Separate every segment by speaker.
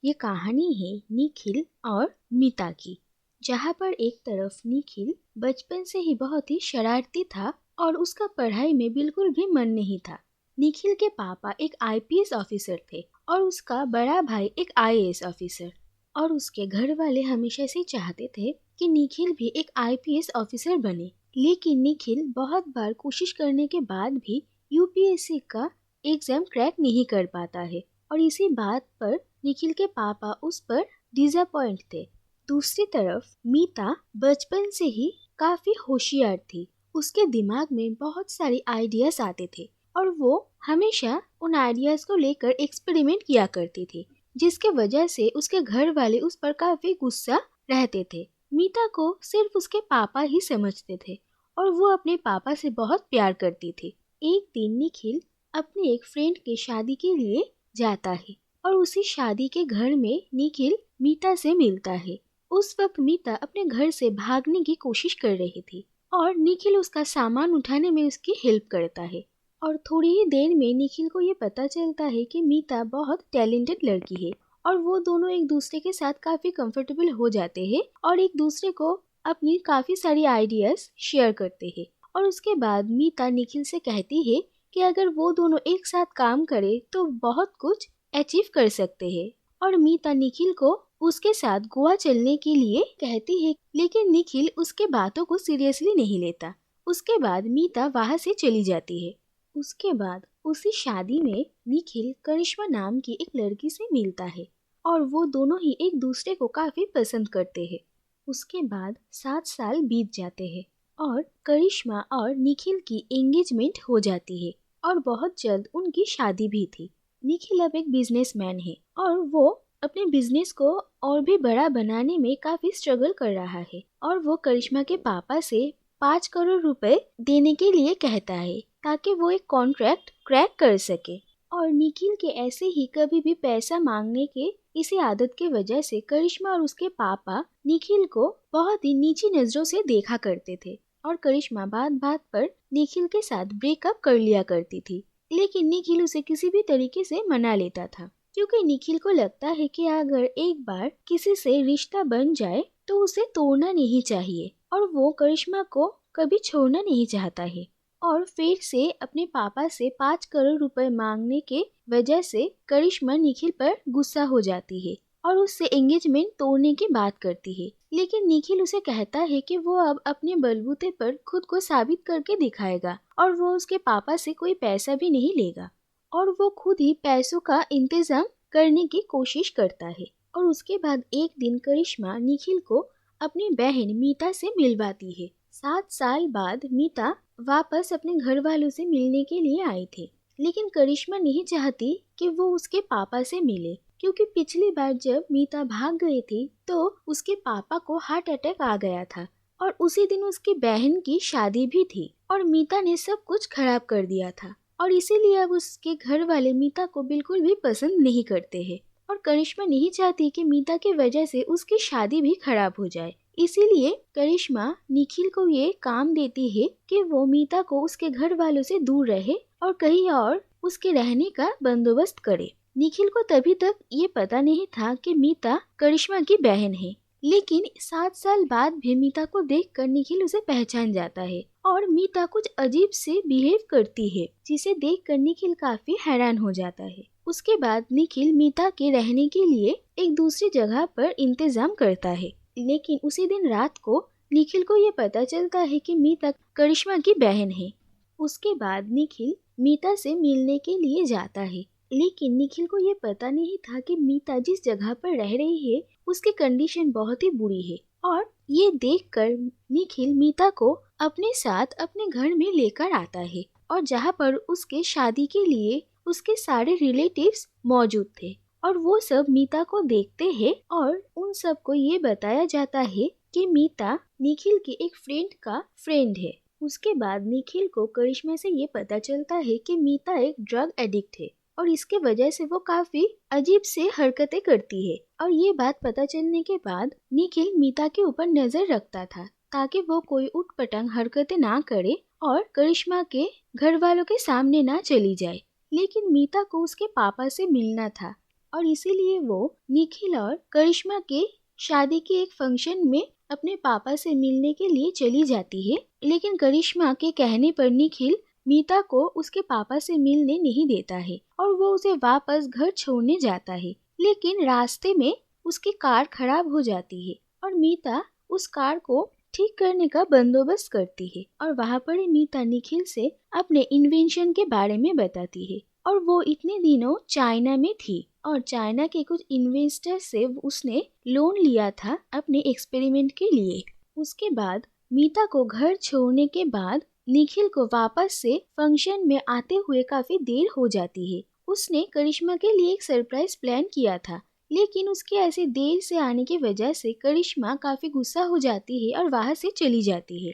Speaker 1: ये कहानी है निखिल और मीता की, जहाँ पर एक तरफ निखिल बचपन से ही बहुत ही शरारती था और उसका पढ़ाई में बिल्कुल भी मन नहीं था। निखिल के पापा एक आईपीएस ऑफिसर थे और उसका बड़ा भाई एक आईएएस ऑफिसर, और उसके घर वाले हमेशा से चाहते थे कि निखिल भी एक आईपीएस ऑफिसर बने। लेकिन निखिल बहुत बार कोशिश करने के बाद भी यूपीएससी का एग्जाम क्रैक नहीं कर पाता है, और इसी बात पर निखिल के पापा उस पर डिसअपॉइंट थे। दूसरी तरफ मीता बचपन से ही काफी होशियार थी। उसके दिमाग में बहुत सारी आइडियाज आते थे और वो हमेशा उन आइडियाज को लेकर एक्सपेरिमेंट किया करती थी, जिसके वजह से उसके घर वाले उस पर काफी गुस्सा रहते थे। मीता को सिर्फ उसके पापा ही समझते थे और वो अपने पापा से बहुत प्यार करती थी। एक दिन निखिल अपने एक फ्रेंड की शादी के लिए जाता है और उसी शादी के घर में निखिल मीता से मिलता है। उस वक्त मीता अपने घर से भागने की कोशिश कर रही थी और निखिल उसका सामान उठाने में उसकी हेल्प करता है। और थोड़ी ही देर में निखिल को ये पता चलता है कि मीता बहुत टैलेंटेड लड़की है और वो दोनों एक दूसरे के साथ काफी कंफर्टेबल हो जाते हैं और एक दूसरे को अपनी काफी सारी आइडियाज शेयर करते हैं। और उसके बाद मीता निखिल से कहती है कि अगर वो दोनों एक साथ काम करे तो बहुत कुछ अचीव कर सकते हैं। और मीता निखिल को उसके साथ गोवा चलने के लिए कहती है, लेकिन निखिल उसके बातों को सीरियसली नहीं लेता। उसके बाद मीता वहाँ से चली जाती है। उसके बाद उसी शादी में निखिल करिश्मा नाम की एक लड़की से मिलता है और वो दोनों ही एक दूसरे को काफी पसंद करते हैं। उसके बाद 7 साल बीत जाते हैं और करिश्मा और निखिल की एंगेजमेंट हो जाती है और बहुत जल्द उनकी शादी भी थी। निखिल अब एक बिजनेसमैन है और वो अपने बिजनेस को और भी बड़ा बनाने में काफी स्ट्रगल कर रहा है और वो करिश्मा के पापा से 5 करोड़ रुपए देने के लिए कहता है ताकि वो एक कॉन्ट्रैक्ट क्रैक कर सके। और निखिल के ऐसे ही कभी भी पैसा मांगने के इसी आदत की वजह से करिश्मा और उसके पापा निखिल को बहुत ही नीची नजरों से देखा करते थे और करिश्मा बात बात पर निखिल के साथ ब्रेकअप कर लिया करती थी। लेकिन निखिल उसे किसी भी तरीके से मना लेता था, क्योंकि निखिल को लगता है कि अगर एक बार किसी से रिश्ता बन जाए तो उसे तोड़ना नहीं चाहिए और वो करिश्मा को कभी छोड़ना नहीं चाहता है। और फिर से अपने पापा से 5 करोड़ रुपए मांगने के वजह से करिश्मा निखिल पर गुस्सा हो जाती है और उससे एंगेजमेंट तोड़ने की बात करती है। लेकिन निखिल उसे कहता है कि वो अब अपने बलबूते पर खुद को साबित करके दिखाएगा और वो उसके पापा से कोई पैसा भी नहीं लेगा और वो खुद ही पैसों का इंतजाम करने की कोशिश करता है। और उसके बाद एक दिन करिश्मा निखिल को अपनी बहन मीता से मिलवाती है। 7 साल बाद मीता वापस अपने घर वालों से मिलने के लिए आई थी, लेकिन करिश्मा नहीं चाहती कि वो उसके पापा से मिले, क्योंकि पिछली बार जब मीता भाग गई थी तो उसके पापा को हार्ट अटैक आ गया था और उसी दिन उसकी बहन की शादी भी थी और मीता ने सब कुछ खराब कर दिया था और इसीलिए अब उसके घर वाले मीता को बिल्कुल भी पसंद नहीं करते हैं। और करिश्मा नहीं चाहती कि मीता की वजह से उसकी शादी भी खराब हो जाए, इसीलिए करिश्मा निखिल को ये काम देती है कि वो मीता को उसके घर वालों से दूर रहे और कहीं और उसके रहने का बंदोबस्त करे। निखिल को तभी तक ये पता नहीं था कि मीता करिश्मा की बहन है, लेकिन 7 साल बाद भी मीता को देखकर निखिल उसे पहचान जाता है और मीता कुछ अजीब से बिहेव करती है, जिसे देखकर निखिल काफी हैरान हो जाता है। उसके बाद निखिल मीता के रहने के लिए एक दूसरी जगह पर इंतजाम करता है, लेकिन उसी दिन रात को निखिल को ये पता चलता है कि मीता करिश्मा की बहन है। उसके बाद निखिल मीता से मिलने के लिए जाता है, लेकिन निखिल को ये पता नहीं था कि मीता जिस जगह पर रह रही है उसकी कंडीशन बहुत ही बुरी है। और ये देखकर निखिल मीता को अपने साथ अपने घर में लेकर आता है और जहाँ पर उसके शादी के लिए उसके सारे रिलेटिव्स मौजूद थे और वो सब मीता को देखते हैं और उन सबको ये बताया जाता है कि मीता निखिल के एक फ्रेंड का फ्रेंड है। उसके बाद निखिल को करिश्मा से ये पता चलता है कि मीता एक ड्रग एडिक्ट है और इसके वजह से वो काफी अजीब से हरकतें करती है। और ये बात पता चलने के बाद निखिल मीता के ऊपर नजर रखता था ताकि वो कोई उटपटांग हरकतें ना करे और करिश्मा के घर वालों के सामने ना चली जाए। लेकिन मीता को उसके पापा से मिलना था, और इसीलिए वो निखिल और करिश्मा के शादी के एक फंक्शन में अपने पापा से मिलने के लिए चली जाती है। लेकिन करिश्मा के कहने पर निखिल मीता को उसके पापा से मिलने नहीं देता है और वो उसे वापस घर छोड़ने जाता है। लेकिन रास्ते में उसकी कार खराब हो जाती है और मीता उस कार को ठीक करने का बंदोबस्त करती है और वहाँ पर मीता निखिल से अपने इन्वेंशन के बारे में बताती है। और वो इतने दिनों चाइना में थी और चाइना के कुछ इन्वेस्टर से उसने लोन लिया था अपने एक्सपेरिमेंट के लिए। उसके बाद मीता को घर छोड़ने के बाद निखिल को वापस से फंक्शन में आते हुए काफी देर हो जाती है। उसने करिश्मा के लिए एक सरप्राइज प्लान किया था, लेकिन उसके ऐसे देर से आने की वजह से करिश्मा काफी गुस्सा हो जाती है और वहाँ से चली जाती है।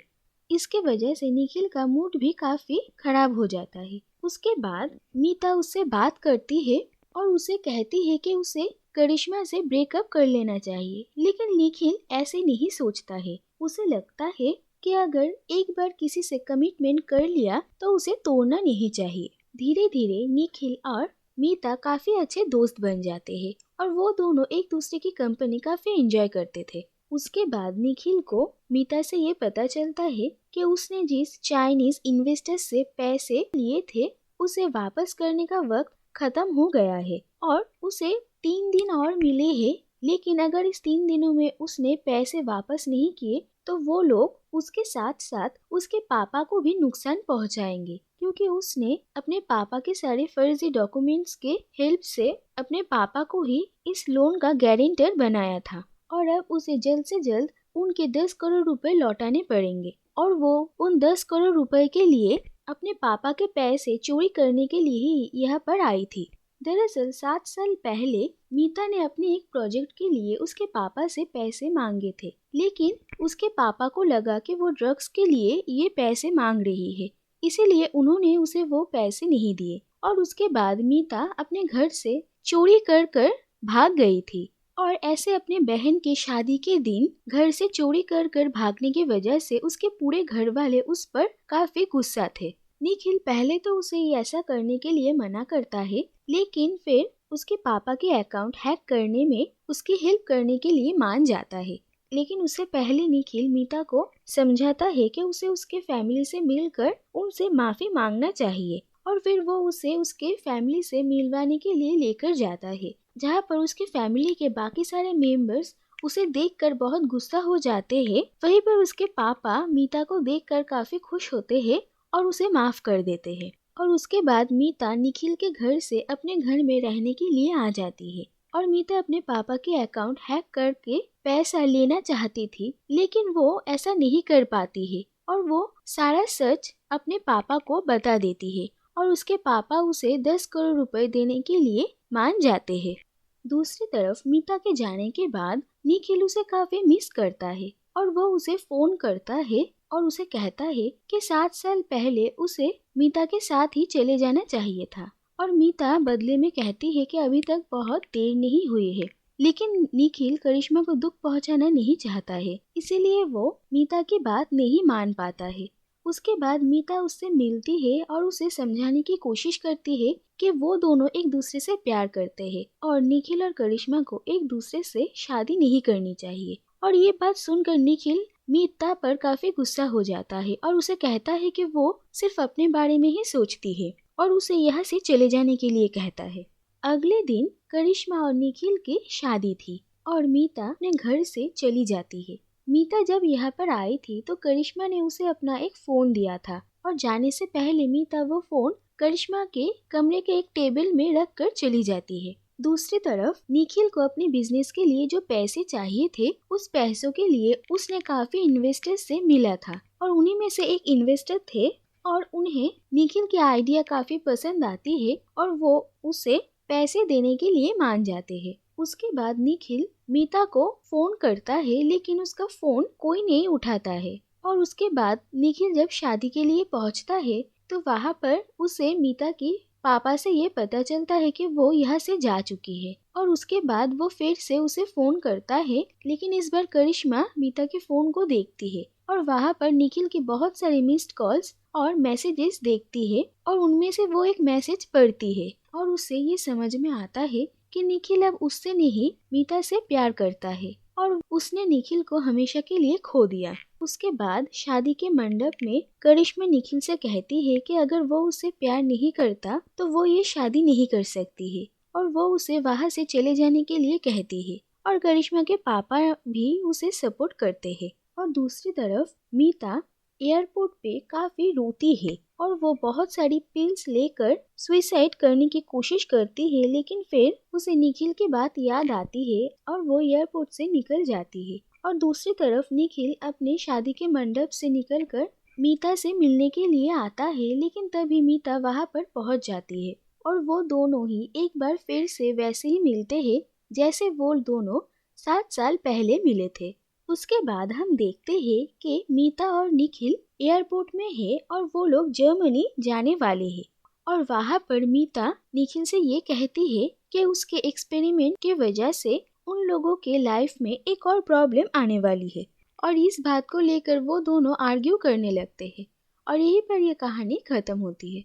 Speaker 1: इसके वजह से निखिल का मूड भी काफी खराब हो जाता है। उसके बाद मीता उससे बात करती है और उसे कहती है कि उसे करिश्मा से ब्रेकअप कर लेना चाहिए, लेकिन निखिल ऐसे नहीं सोचता है। उसे लगता है कि अगर एक बार किसी से कमिटमेंट कर लिया तो उसे तोड़ना नहीं चाहिए। धीरे धीरे निखिल और मीता काफी अच्छे दोस्त बन जाते हैं और वो दोनों एक दूसरे की कंपनी काफी एंजॉय करते थे। उसके बाद निखिल को मीता से ये पता चलता है कि उसने जिस चाइनीज इन्वेस्टर से पैसे लिए थे उसे वापस करने का वक्त खत्म हो गया है और उसे 3 दिन और मिले हैं। लेकिन अगर इस 3 दिनों में उसने पैसे वापस नहीं किए तो वो लोग उसके साथ साथ उसके पापा को भी नुकसान पहुंचाएंगे, क्योंकि उसने अपने पापा के सारे फर्जी डॉक्यूमेंट्स के हेल्प से अपने पापा को ही इस लोन का गारंटर बनाया था और अब उसे जल्द से जल्द उनके 10 करोड़ रुपए लौटाने पड़ेंगे। और वो उन 10 करोड़ रुपए के लिए अपने पापा के पैसे चोरी करने के लिए ही यहाँ पर आई थी। दरअसल 7 साल पहले मीता ने अपने एक प्रोजेक्ट के लिए उसके पापा से पैसे मांगे थे, लेकिन उसके पापा को लगा कि वो ड्रग्स के लिए ये पैसे मांग रही है, इसीलिए उन्होंने उसे वो पैसे नहीं दिए। और उसके बाद मीता अपने घर से चोरी कर कर भाग गई थी और ऐसे अपने बहन की शादी के दिन घर से चोरी कर कर भागने की वजह से उसके पूरे घर वाले उस पर काफी गुस्सा थे। निखिल पहले तो उसे ऐसा करने के लिए मना करता है, लेकिन फिर उसके पापा के अकाउंट हैक करने में उसकी हेल्प करने के लिए मान जाता है। लेकिन उससे पहले निखिल मीता को समझाता है कि उसे उसके फैमिली से मिलकर उनसे माफी मांगना चाहिए और फिर वो उसे उसके फैमिली से मिलवाने के लिए लेकर जाता है, जहाँ पर उसकी फैमिली के बाकी सारे मेंबर्स उसे देखकर बहुत गुस्सा हो जाते हैं। वहीं पर उसके पापा मीता को देखकर काफी खुश होते हैं और उसे माफ कर देते हैं। और उसके बाद मीता निखिल के घर से अपने घर में रहने के लिए आ जाती है और मीता अपने पापा के अकाउंट हैक करके पैसा लेना चाहती थी, लेकिन वो ऐसा नहीं कर पाती है और वो सारा सच अपने पापा को बता देती है और उसके पापा उसे 10 करोड़ रुपए देने के लिए मान जाते हैं। दूसरी तरफ मीता के जाने के बाद निखिल उसे काफी मिस करता है और वो उसे फोन करता है और उसे कहता है कि 7 साल पहले उसे मीता के साथ ही चले जाना चाहिए था। और मीता बदले में कहती है कि अभी तक बहुत देर नहीं हुई है, लेकिन निखिल करिश्मा को दुख पहुंचाना नहीं चाहता है, इसीलिए वो मीता की बात नहीं मान पाता है। उसके बाद मीता उससे मिलती है और उसे समझाने की कोशिश करती है कि वो दोनों एक दूसरे से प्यार करते हैं और निखिल और करिश्मा को एक दूसरे से शादी नहीं करनी चाहिए। और ये बात सुनकर निखिल मीता पर काफी गुस्सा हो जाता है और उसे कहता है कि वो सिर्फ अपने बारे में ही सोचती है और उसे यहाँ से चले जाने के लिए कहता है। अगले दिन करिश्मा और निखिल की शादी थी और मीता अपने घर से चली जाती है। मीता जब यहाँ पर आई थी तो करिश्मा ने उसे अपना एक फोन दिया था और जाने से पहले मीता वो फोन करिश्मा के कमरे के एक टेबल में रख कर चली जाती है। दूसरी तरफ निखिल को अपने बिजनेस के लिए जो पैसे चाहिए थे उस पैसों के लिए उसने काफी इन्वेस्टर्स से मिला था और उन्हीं में से एक इन्वेस्टर थे और उन्हें निखिल की आइडिया काफी पसंद आती है और वो उसे पैसे देने के लिए मान जाते हैं। उसके बाद निखिल मीता को फोन करता है, लेकिन उसका फोन कोई नहीं उठाता है। और उसके बाद निखिल जब शादी के लिए पहुंचता है तो वहाँ पर उसे मीता की पापा से ये पता चलता है कि वो यहाँ से जा चुकी है और उसके बाद वो फिर से उसे फोन करता है, लेकिन इस बार करिश्मा मीता के फोन को देखती है और वहाँ पर निखिल की बहुत सारी मिस्ड कॉल्स और मैसेजेस देखती है और उनमें से वो एक मैसेज पढ़ती है और उससे ये समझ में आता है कि निखिल अब उससे नहीं मीता से प्यार करता है और उसने निखिल को हमेशा के लिए खो दिया। उसके बाद शादी के मंडप में करिश्मा निखिल से कहती है कि अगर वो उसे प्यार नहीं करता तो वो ये शादी नहीं कर सकती है और वो उसे वहाँ से चले जाने के लिए कहती है और करिश्मा के पापा भी उसे सपोर्ट करते हैं। और दूसरी तरफ मीता एयरपोर्ट पे काफी रोती है और वो बहुत सारी पिल्स लेकर सुसाइड करने की कोशिश करती है, लेकिन फिर उसे निखिल की बात याद आती है और वो एयरपोर्ट से निकल जाती है। और दूसरी तरफ निखिल अपने शादी के मंडप से निकलकर मीता से मिलने के लिए आता है, लेकिन तभी मीता वहां पर पहुंच जाती है और वो दोनों ही एक बार फिर से वैसे ही मिलते हैं जैसे वो दोनों 7 साल पहले मिले थे। उसके बाद हम देखते हैं कि मीता और निखिल एयरपोर्ट में है और वो लोग जर्मनी जाने वाले हैं और वहां पर मीता निखिल से ये कहती है कि उसके एक्सपेरिमेंट की वजह से उन लोगों के लाइफ में एक और प्रॉब्लम आने वाली है और इस बात को लेकर वो दोनों आर्ग्यू करने लगते हैं और यहीं पर ये कहानी खत्म होती है।